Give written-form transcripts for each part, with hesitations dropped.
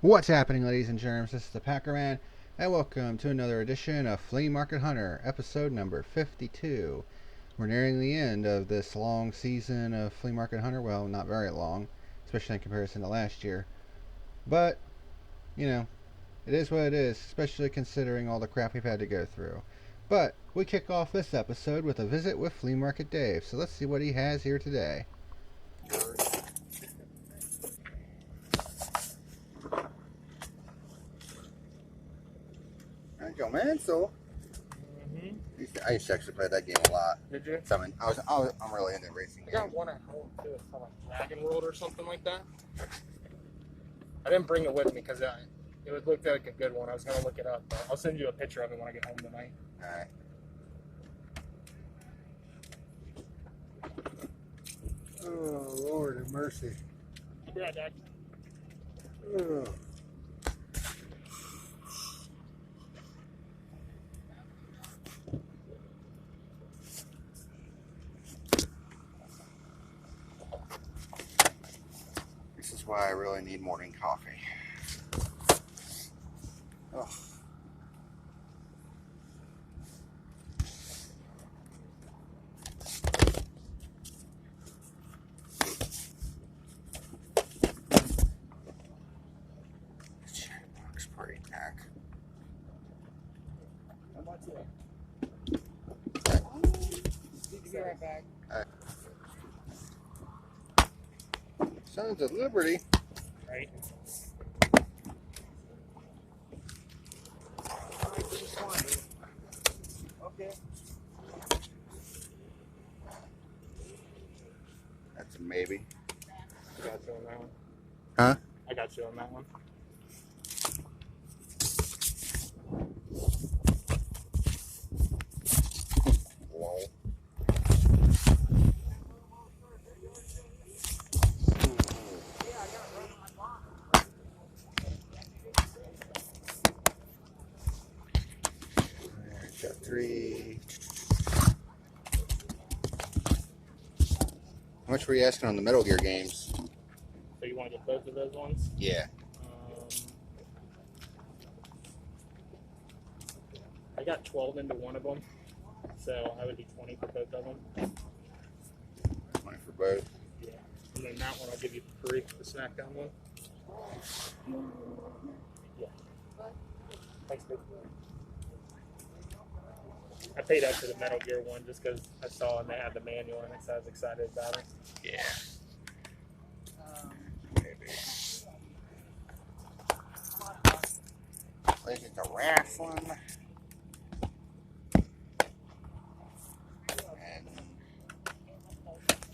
What's happening, ladies and germs? This is the PackerMan, and welcome to another edition of Flea Market Hunter, episode number 52. We're nearing the end of this long season of Flea Market Hunter. Well, not very long, especially in comparison to last year. But, it is what it is, especially considering all the crap we've had to go through. But we kick off this episode with a visit with Flea Market Dave, so let's see what he has here today. There you go, man. So, I used to actually play that game a lot. Did you? So, I'm really into racing I games. got one at home too. It's called like Dragon World or something like that. I didn't bring it with me because it looked like a good one. I was gonna look it up, but I'll send you a picture of it when I get home tonight. All right. Oh, Lord have mercy. I'll be right back. Oh. This is why I really need morning coffee. Oh. Checkbox party pack. How much is it? Be right back. Sons of Liberty. Right. Okay. That's a maybe. I got you on that one. Huh? I got you on that one. Whoa. Got three. How much were you asking on the Metal Gear games? So you want to get both of those ones? Yeah. I got 12 into one of them, so I would do 20 for both of them. 20 for both. Yeah. And then that one I'll give you for free, the SmackDown one. Yeah. Thanks, babe. I paid up for the Metal Gear one just because I saw and they had the manual and I was excited about it. Yeah. Maybe. Let's get the wrestling. And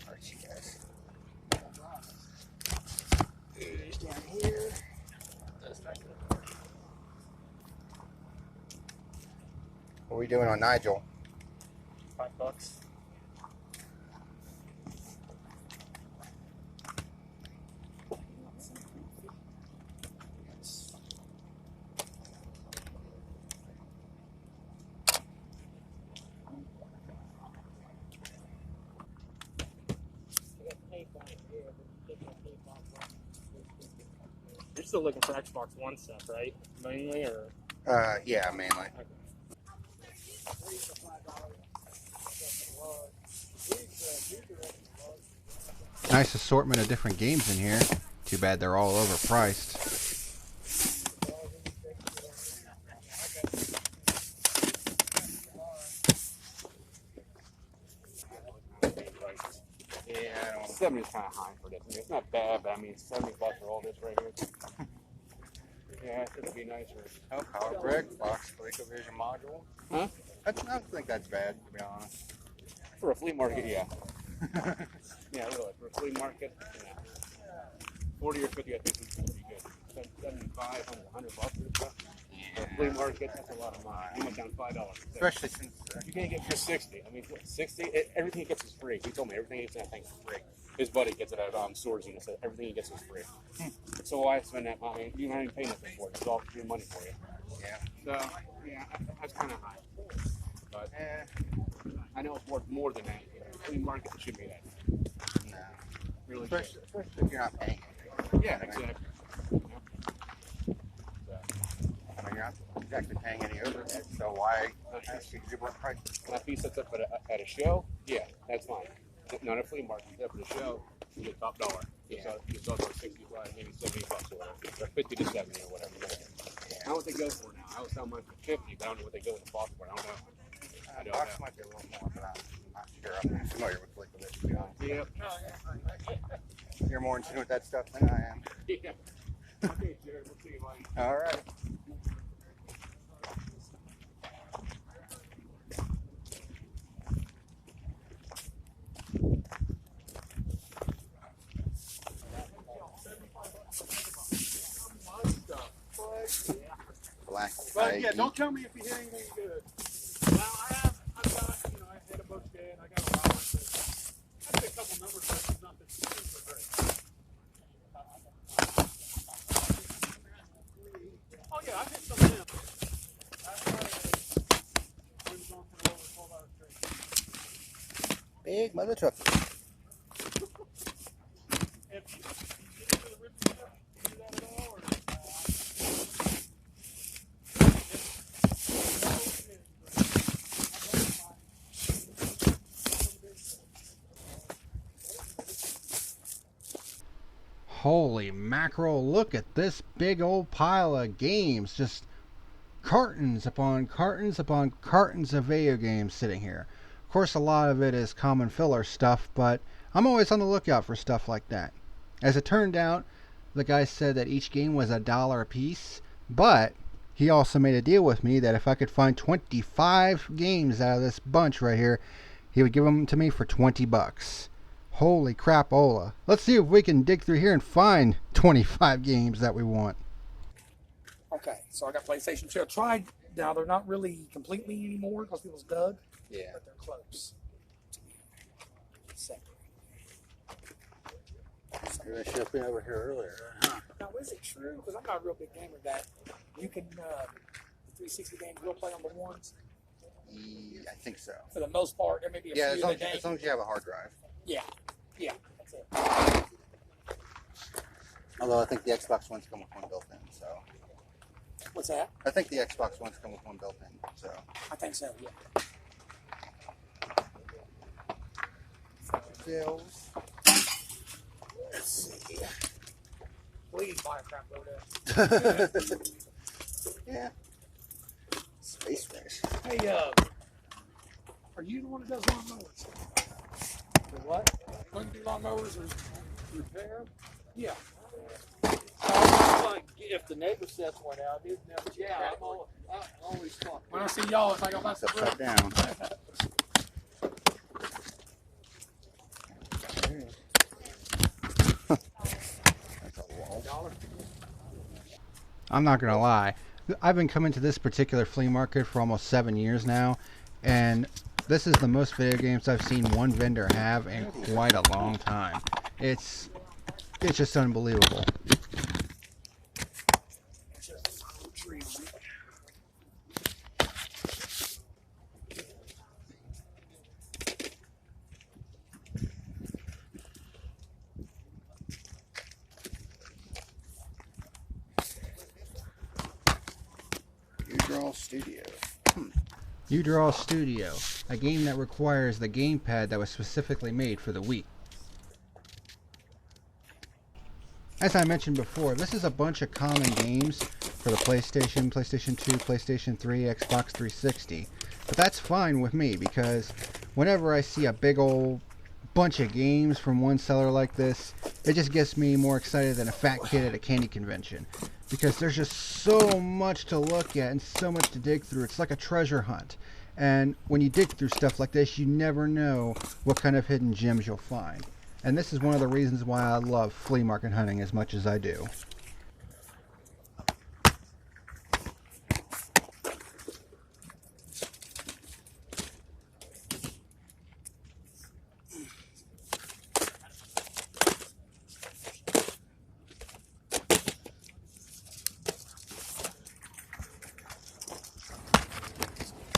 Archie guys. Here's down here. That's not good. What are we doing on Nigel? $5. You're still looking for Xbox One stuff, right? Mainly, or? Yeah, mainly. Okay. Nice assortment of different games in here. Too bad they're all overpriced. Yeah, 70 is kind of high for this. I mean, it's not bad, but I mean, $70 for all this right here. Yeah, it should be nicer. Oh, power brick, box ColecoVision module. Huh? I don't think that's bad, to be honest. For a flea market, yeah. Yeah, really. For a flea market, yeah. 40 or 50, I think is going to be good. 75, $100 for this stuff. For a flea market, that's a lot of money. You went down $5. Especially since... You can't get for 60. I mean, what, 60? Everything he gets is free. He told me everything he gets in that thing is free. His buddy gets it at stores, and said everything he gets is free. So why spend that money? You don't even pay nothing for it. It's all free money for you. Yeah. So, yeah, that's kind of high. But I know it's worth more than that. Flea market should be that. No. Really Especially if you're not paying. Yeah, exactly. Yeah. exactly paying any overhead, so why ask you to give what price? When a piece sets up at a show, yeah, that's fine. Not a flea market, set up at a show, you get top dollar. Yeah. You sell for 65, maybe $70 or whatever, or 50 to 70 or whatever. I don't know what they go for now. I always sell mine for 50, but I don't know what they go in the box for. I don't know. Box might be a little more, but I'm not sure. I'm not familiar with Flea Market, to be honest. Yep. You're more in tune with that stuff than I am. Yeah. Okay, Jared, we'll see you later. All right. Black. But yeah, don't tell me if you hear anything good. Well, I've got, I had a book day and I got a lot of it. I did a couple numbers, but it's nothing super great. Oh yeah, I hit some of them. I was on for over 12 hours straight. Big mother trucker. If you get into the ripping stuff, you do that at all, or? Holy mackerel, look at this big old pile of games. Just cartons upon cartons upon cartons of video games sitting here. Of course, a lot of it is common filler stuff, but I'm always on the lookout for stuff like that. As it turned out, the guy said that each game was $1 a piece, but he also made a deal with me that if I could find 25 games out of this bunch right here, he would give them to me for $20. Holy crapola. Let's see if we can dig through here and find 25 games that we want. Okay, so I got PlayStation 2. I tried. Now, they're not really completely anymore because people's dug, Yeah. but they're close. Separate. Maybe I should have been over here earlier. Now, is it true? Because I'm not a real big gamer that you can, the 360 games will play on the ones? Yeah, I think so. For the most part, there may be a Yeah, few that as long as you have a hard drive. Yeah, that's it. Although I think the Xbox Ones come with one built in, so. What's that? I think the Xbox Ones come with one built in, so. I think so, yeah. Bills. Let's see. Please buy a crap load of. Yeah. Space Race. Hey, are you the one that does lawnmowers? The what? When you do lawnmowers or repair them? Yeah. Like if the neighbor sets one out, he'd never. Yeah, I always thought. When I see y'all, it's like I'm about It's to upside down. That's a wall. I'm not gonna lie. I've been coming to this particular flea market for almost 7 years now, and this is the most video games I've seen one vendor have in quite a long time. It's just unbelievable. Studio. U-Draw Studio, a game that requires the gamepad that was specifically made for the Wii. As I mentioned before, this is a bunch of common games for the PlayStation, PlayStation 2, PlayStation 3, Xbox 360. But that's fine with me because whenever I see a big old bunch of games from one seller like this, it just gets me more excited than a fat kid at a candy convention. Because there's just so much to look at and so much to dig through. It's like a treasure hunt. And when you dig through stuff like this, you never know what kind of hidden gems you'll find. And this is one of the reasons why I love flea market hunting as much as I do.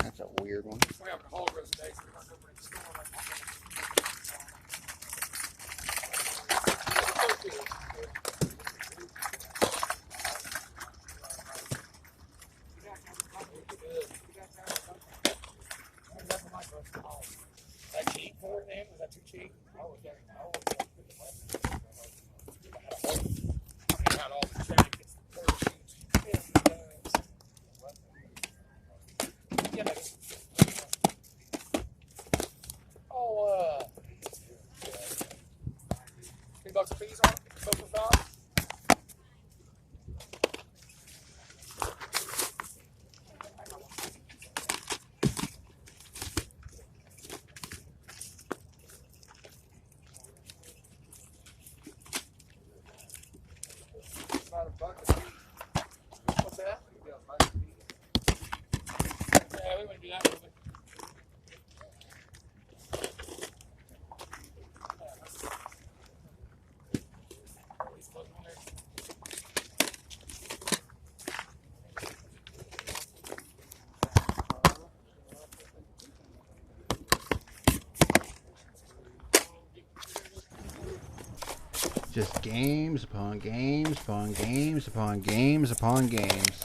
That's a weird one. We have a hog roast today, so we're not going to bring the store right now. Just games upon games upon games upon games upon games.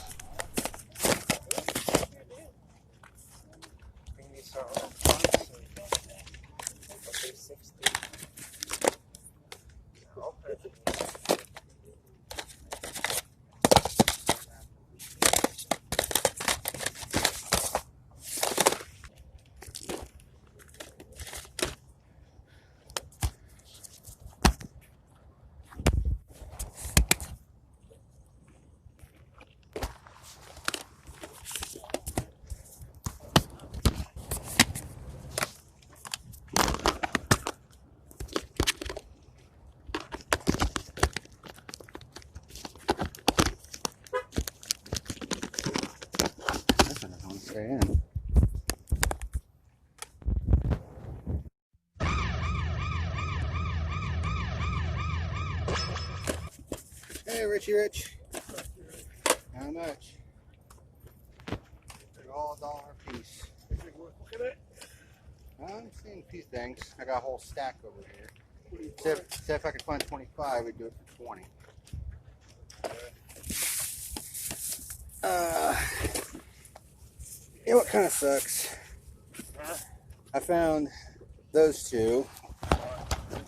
Stay in. Hey, Richie Rich. How much? They're all $1 a piece. Look at it. I'm seeing a few things. I got a whole stack over here. Said if I could find 25, we'd do it for 20. Yeah, what kind of sucks? I found those two.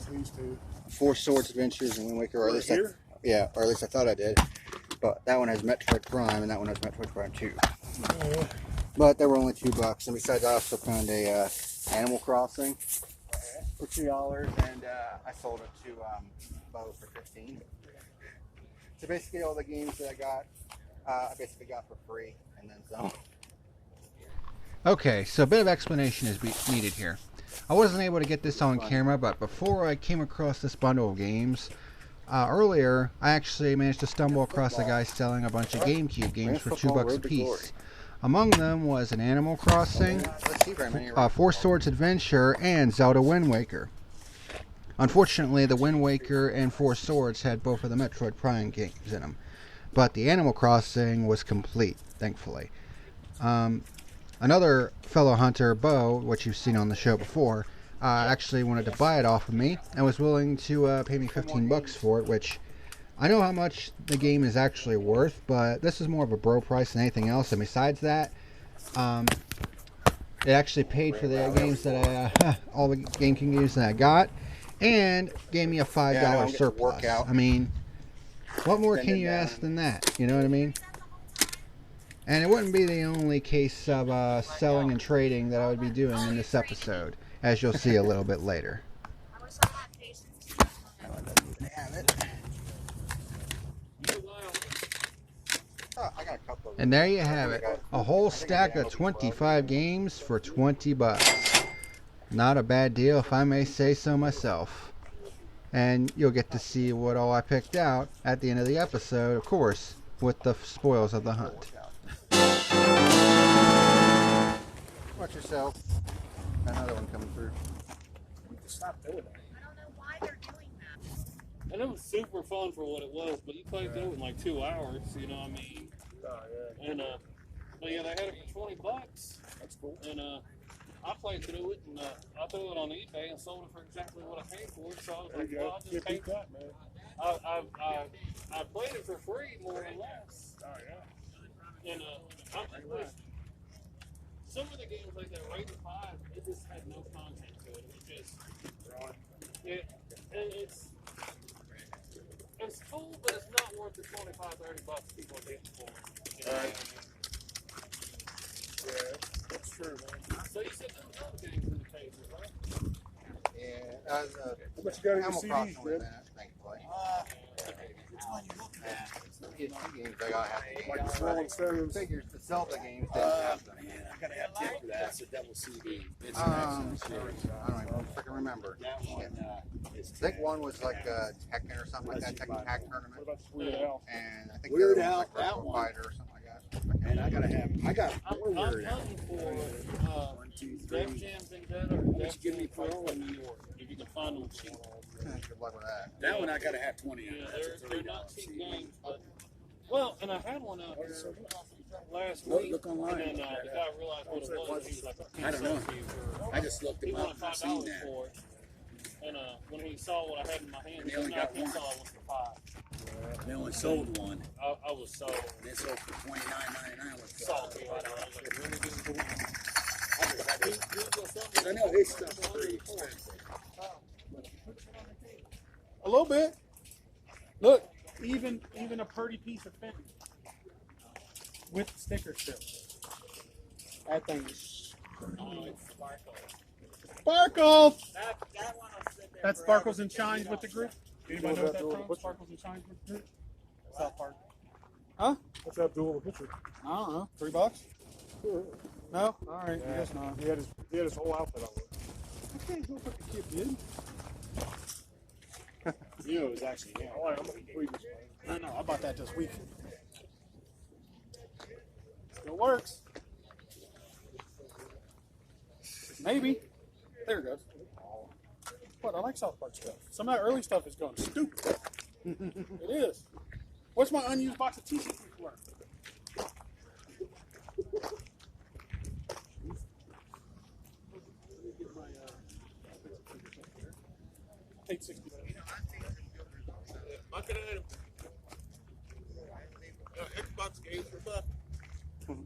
These two. Four Swords Adventures and Wind Waker, or at least or at least I thought I did. But that one has Metroid Prime, and that one has Metroid Prime 2. But they were only $2. And besides, I also found a Animal Crossing for $2, and I sold it to Bo for $15. So basically, all the games that I got, I basically got for free, and then some. Okay, so a bit of explanation is needed here. I wasn't able to get this on camera, but before I came across this bundle of games, earlier I actually managed to stumble across a guy selling a bunch of GameCube games for $2 a piece. Among them was an Animal Crossing, Four Swords Adventure, and Zelda Wind Waker. Unfortunately, the Wind Waker and Four Swords had both of the Metroid Prime games in them, but the Animal Crossing was complete, thankfully. Another fellow hunter, Bo, which you've seen on the show before, actually wanted to buy it off of me and was willing to pay me $15 for it, which I know how much the game is actually worth, but this is more of a bro price than anything else. And besides that, it actually paid for the games that all the GameCube games that I got, and gave me a $5 surplus. I mean, what more can you ask than that? You know what I mean? And it wouldn't be the only case of selling and trading that I would be doing in this episode, as you'll see a little bit later. And there you have it, a whole stack of 25 games for $20. Not a bad deal, if I may say so myself. And you'll get to see what all I picked out at the end of the episode, of course, with the spoils of the hunt. Watch yourself. Another one coming through. Stop doing that. I don't know why they're doing that. And it was super fun for what it was, but you played through it in like 2 hours, you know what I mean? Oh, yeah. And but yeah, they had it for $20. That's cool. And I played through it, and I threw it on eBay and sold it for exactly what I paid for it. So I was There like, you well, go. I'll just Can't pay. beat that, man. I played it for free, more or less. Oh, yeah. And some of the games like that rated 5, it just had no content to it. It was just it's cool, but it's not worth the $25-30 people are getting for it. You know what I mean? Yeah, that's true, man. So you said there was other games in the cases, right? Yeah, How much you got in your Animal CDs, Crossing was in Jim? it, thankfully. Which one you looking at? It's two games I got. Like the Rolling Stones. Figures the Zelda games didn't have them. I gotta have 10 for that. It's a double CD. It's an I excellent series. don't even freaking remember. That one is I think one was like a Tekken or something like that, Tekken Tag What Tournament. about the Weird Al? And I think Weird the other one was Al, like that Virtua one. Fighter or something like that. and I got I'm Weird Al. hunting for 1, 2, 3. Def Jam Vendetta or Def give me Jam Pro? in New York, if you can find them cheap. Good luck with that. That one I gotta have 20 Yeah, on. That's a they're $3 not cheap CD. games, but well, and I had one out here last Look- week, look online. and then the guy realized what it was. He was like, I don't know. "Can't sell it to you for-" I just looked He them up wanted and I seen $5 that. for it, And when he saw what I had in my hand, And he they only said, "No, I got can't one. sell it for 5." They only sold one. I was so They sold for $29.99 with salty. I was like, really good. I know his stuff's pretty expensive. A little bit. Look, even a pretty piece of fence with sticker still. That thing is sparkle. That sparkles and shines with the group. Anybody know what that's from? Sparkles and shines with the group. South Park. Huh? What's Abdul with the picture? I don't know. $3? No? All right. I guess not. He had his whole outfit on. I can't help what the kid did. You know, it was actually him. I know. I bought that this week. Still works. Maybe. There it goes. What? I like South Park stuff. Some of that early stuff is going stupid. It is. What's my unused box of t-shirts for? $8.60. Bucket item. Xbox games for buck. You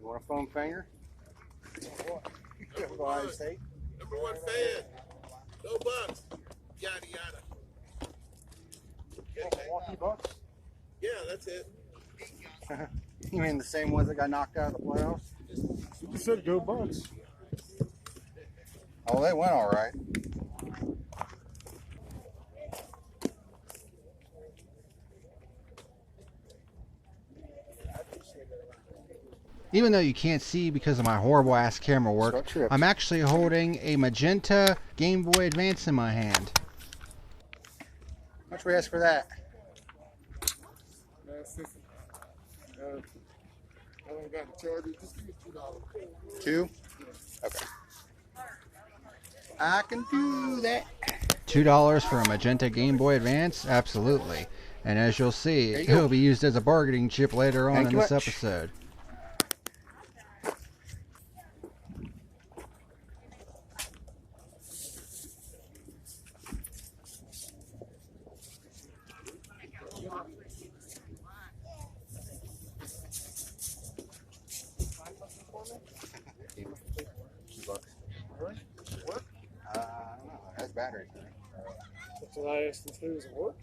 want a foam finger? Number one fan. Go Bucks. Yada yada. Milwaukee Bucks. Yeah, that's it. You mean the same ones that got knocked out of the playoffs? You said go Bucks. Oh, they went all right. Even though you can't see because of my horrible ass camera work, I'm actually holding a magenta Game Boy Advance in my hand. How much we ask for that? I don't got the charger. Just give me $2. 2? Okay. I can do that. $2 for a magenta Game Boy Advance? Absolutely. And as you'll see, it'll be used as a bargaining chip later on in this episode. I don't know. It has batteries in it. That's what I asked him to do. Does it work?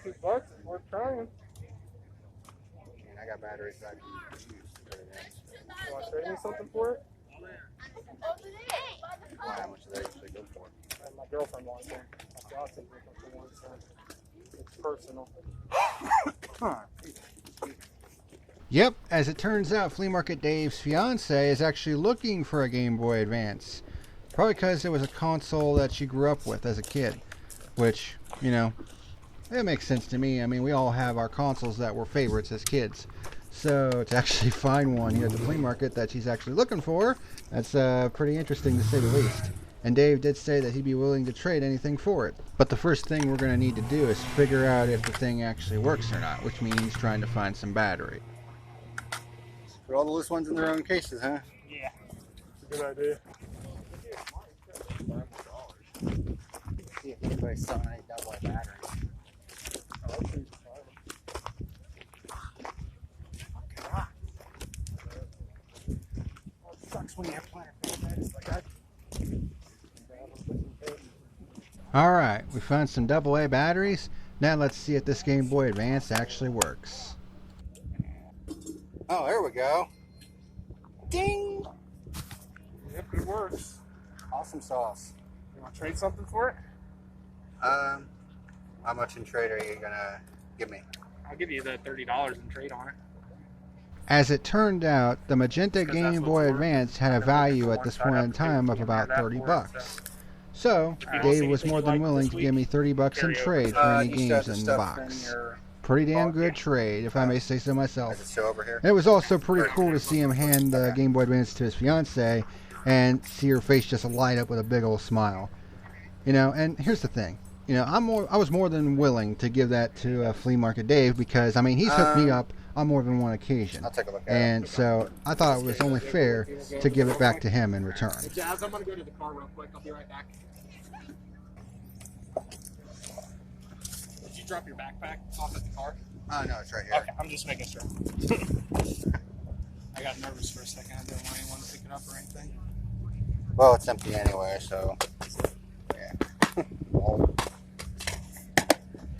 $2, worth trying. And I got batteries that I can use. You want to trade me something for it? Why, how much do they usually go for? And my girlfriend wants one. My fiance wants one, so it's personal. Yep, as it turns out, Flea Market Dave's fiance is actually looking for a Game Boy Advance. Probably because it was a console that she grew up with as a kid. Which, you know, it makes sense to me. I mean, we all have our consoles that were favorites as kids. So to actually find one here at the flea market that she's actually looking for, that's pretty interesting to say the least. And Dave did say that he'd be willing to trade anything for it. But the first thing we're going to need to do is figure out if the thing actually works or not, which means trying to find some battery. Put all the loose ones in their own cases, huh? Yeah. It's a good idea. See if anybody's selling any double A batteries. Sucks when you have planner batteries like that. Alright, we found some AA batteries. Now let's see if this Game Boy Advance actually works. Oh, there we go. Ding! Yep, it works. Awesome sauce. You want to trade something for it? How much in trade are you gonna give me? I'll give you the $30 in trade on it. As it turned out, the magenta Game Boy Advance had a value at this point in time of about 30 bucks. So, Dave was more than willing to give me 30 bucks in trade for any games in the box. Pretty damn good trade, if I may say so myself. And it was also pretty cool to see him hand the Game Boy Advance to his fiance and see her face just light up with a big old smile. You know, and here's the thing. You know, I was more than willing to give that to Flea Market Dave because, I mean, he's hooked me up on more than one occasion. I'll take a look at And so I thought it was only fair to give it back to him in return. Hey, Jazz, I'm gonna go to the car real quick. I'll be right back. Did you drop your backpack off at the car? Oh, no, it's right here. Okay, I'm just making sure. I got nervous for a second. I didn't want anyone to pick it up or anything. Well, it's empty anyway, so yeah. Well,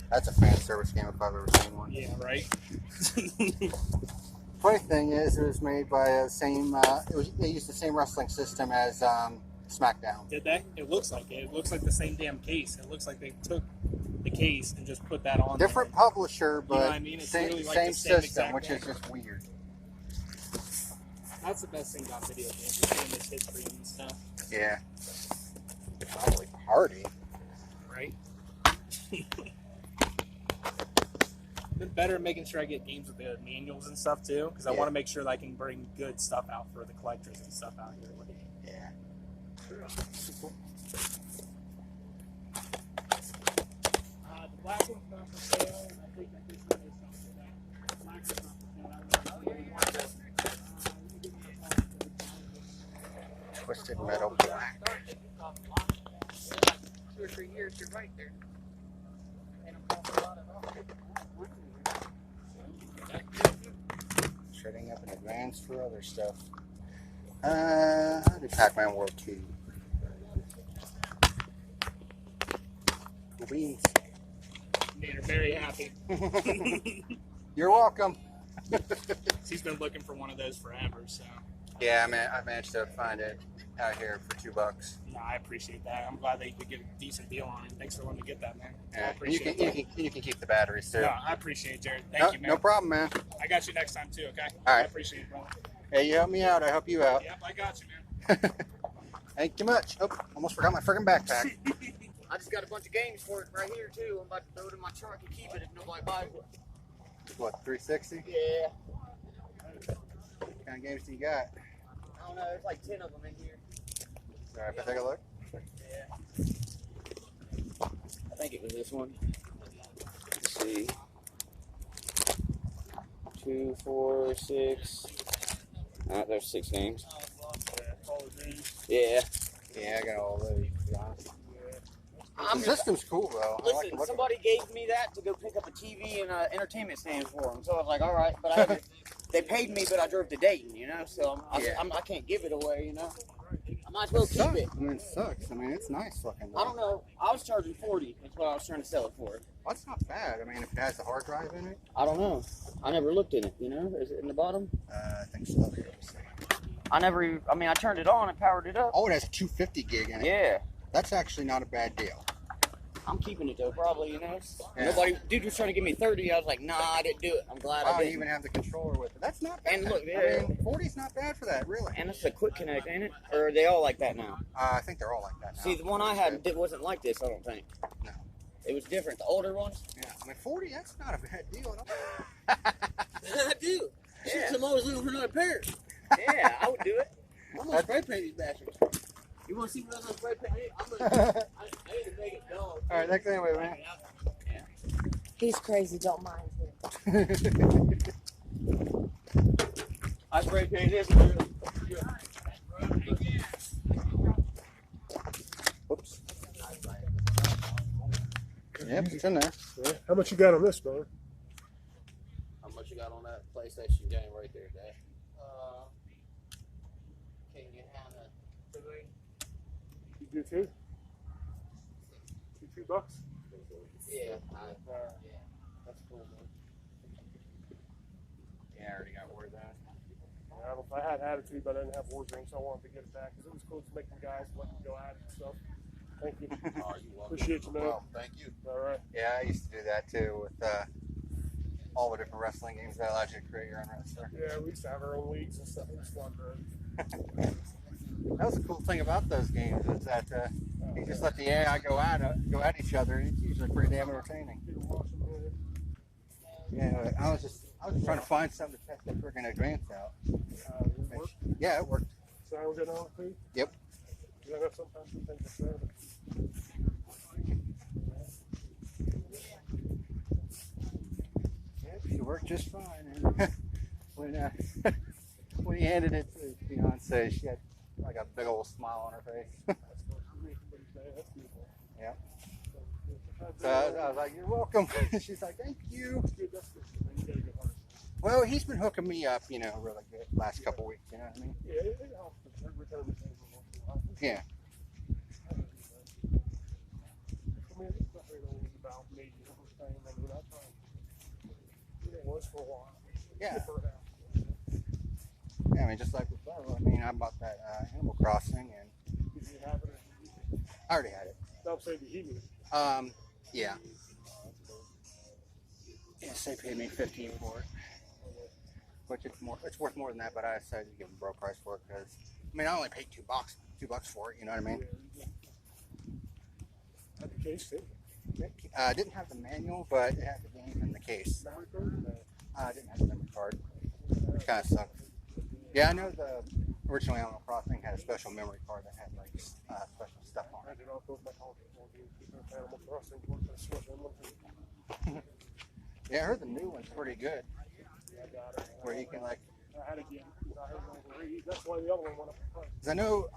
that's a fan service game if I've ever seen one. Yeah, right. Funny thing is, it was made by the same. They used the same wrestling system as SmackDown. Did they? It looks like it. It looks like the same damn case. It looks like they took the case and just put that on. Different publisher, but You know what I mean? It's same, really like same the same system, exact which thing. is just weird. That's the best thing about video games, is seeing this history and stuff, Yeah. Probably party. right? Been better at making sure I get games with the manuals and stuff too, because I Yeah. want to make sure that I can bring good stuff out for the collectors and stuff out here. Yeah. The black one's not for sale, and I think that this one is not for that. Black one's not for sale. I really want that. Twisted Metal Black. 2 or 3 years, you're right there. Shredding up in advance for other stuff. The PackerMan World 2. Beans. Made her very happy. You're welcome. She's been looking for one of those forever, so. Yeah, I managed to find it out here for $2. No, I appreciate that. I'm glad that you could get a decent deal on it. Thanks for letting me get that, man. I Yeah, and you appreciate can, that. you can keep the batteries too. No, I appreciate it, Jared. Thank you, man. No problem, man. I got you next time too, okay? All right. I appreciate it, brother. Hey, you help me out, I help you out. Yep, I got you, man. Thank you much. Oh, almost forgot my freaking backpack. I just got a bunch of games for it right here too. I'm about to throw it in my truck and keep it if nobody buys it. What, 360? Yeah. What kind of games do you got? I don't know. There's like 10 of them in here. All right, take a look. Yeah. I think it was this one. Let's see. 2, 4, 6. There's 6 games. Yeah. Yeah, I got all those, to be honest. I'm The system's cool, though. I like Listen, the look of somebody gave me that to go pick up a TV and entertainment stand for them. So I was like, all right, but I had to, they paid me, but I drove to Dayton, you know, so I can't give it away, you know. I might as well keep it. I mean, it sucks. I mean, it's nice looking. I don't know. I was charging 40. That's what I was trying to sell it for. Well, that's not bad. I mean, if it has a hard drive in it. I don't know. I never looked in it, you know. Is it in the bottom? I think so. I turned it on and powered it up. Oh, it has a 250 gig in it. Yeah. That's actually not a bad deal. I'm keeping it though, probably, you know. Yeah. Dude was trying to give me 30. I was like, nah, I didn't do it. I'm glad I Oh, you didn't. even have the controller with it. That's not bad. And look, I mean, 40's not bad for that, really. And it's a quick connect, ain't it? Or are they all like that now? I think they're all like that now. See, the one I had wasn't like this, I don't think. No. It was different. The older ones? Yeah, I mean, 40, that's not a bad deal at all. I do. Shit, I'm always looking for another pair. Yeah, I would do it. I'm gonna spray paint these bastards. You wanna see what I'm gonna spray paint? I need to make it dog. All right, next anyway, man. He's crazy, don't mind him. I spray paint this. Whoops. Yep, it's in there. Yeah. How much you got on this, brother? How much you got on that PlayStation game right there, Dad? Can you handle it? You do too? $2? Yeah, that's cool, man. Yeah, I already got word that. I had attitude, but I didn't have Warzone, so I wanted to get it back because it was cool to make the guys let me go at it and stuff. Thank you. Oh, you welcome. Appreciate you, man. Well, thank you. All right. Yeah, I used to do that too with all the different wrestling games that allowed you to create your own wrestler. Yeah, we used to have our own leagues and stuff. It was fun, man. That was the cool thing about those games is that you just let the AI go at each other, and it's usually pretty damn entertaining. Yeah, I was just trying to find something to test that freaking advance out. Yeah, it worked. Sound good on it, too? Yep. Yeah, that's sometimes some things are better. Yeah, she worked just fine. And when he handed it to his fiance, she had like a big old smile on her face. Yeah. So I was like, "You're welcome." She's like, "Thank you." Well, he's been hooking me up, really good last couple weeks. You know what I mean? Yeah, it helps to return the favor once in a while. Yeah. I mean, it's not really always about me, you know what I'm saying? I mean, I try and, it was for a while. Yeah. Get her out. Yeah, I mean, just like with Bo, I mean, I bought that Animal Crossing, and Did you have it? Or I already had it. don't say that he knew. Yeah. Yes, they paid me $15 for it, which it's worth more than that, but I decided to give them bro price for it because, I mean, I only paid $2 for it. You know what I mean? Had the case too. Didn't have the manual, but it had the game in the case. Memory card? I didn't have the memory card, which kind of sucked. Yeah, I know the original Animal Crossing had a special memory card that had like special stuff on I it. did all those my college games. Animal Crossing. Worked at Swiss Inland. Yeah, I heard the new one's pretty good, I got it. where you can like. I had it again. I heard it over here. That's why the other one went up in price. Cause I know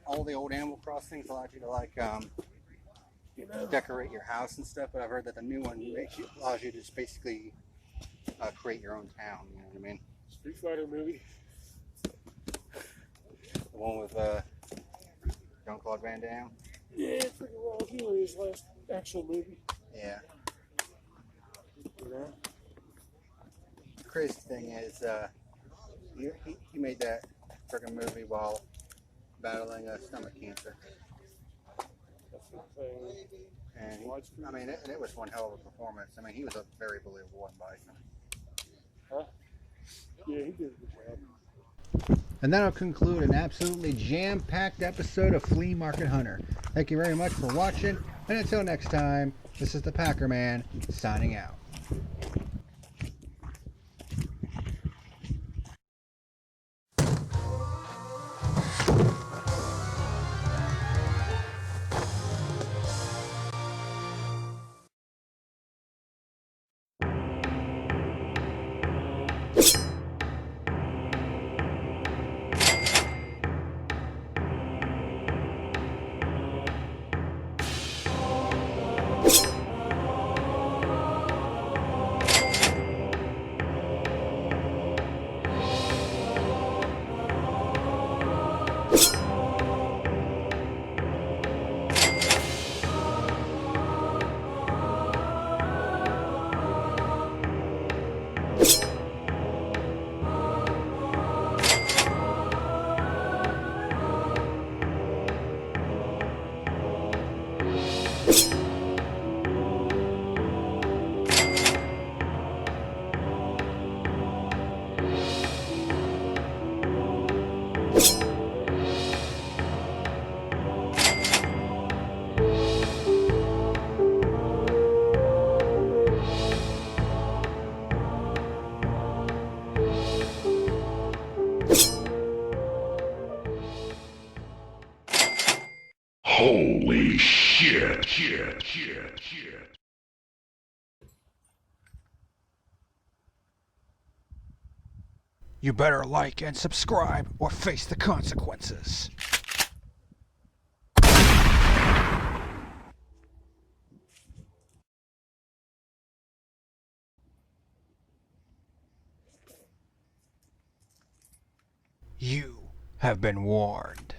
all the old Animal Crossings allowed you to like decorate your house and stuff, but I've heard that the new one allows you to just basically create your own town. You know what I mean? Street Fighter movie. The one with Jean-Claude Van Damme. Yeah, freaking well. He was his last actual movie. Yeah. You know? The crazy thing is, he made that freaking movie while battling stomach cancer. That's the thing. And I mean, it was one hell of a performance. I mean, he was a very believable one by. Huh? Yeah, he did a good job. And that'll conclude an absolutely jam-packed episode of Flea Market Hunter. Thank you very much for watching, and until next time, this is the PackerMan signing out. Holy shit. You better like and subscribe or face the consequences. You have been warned.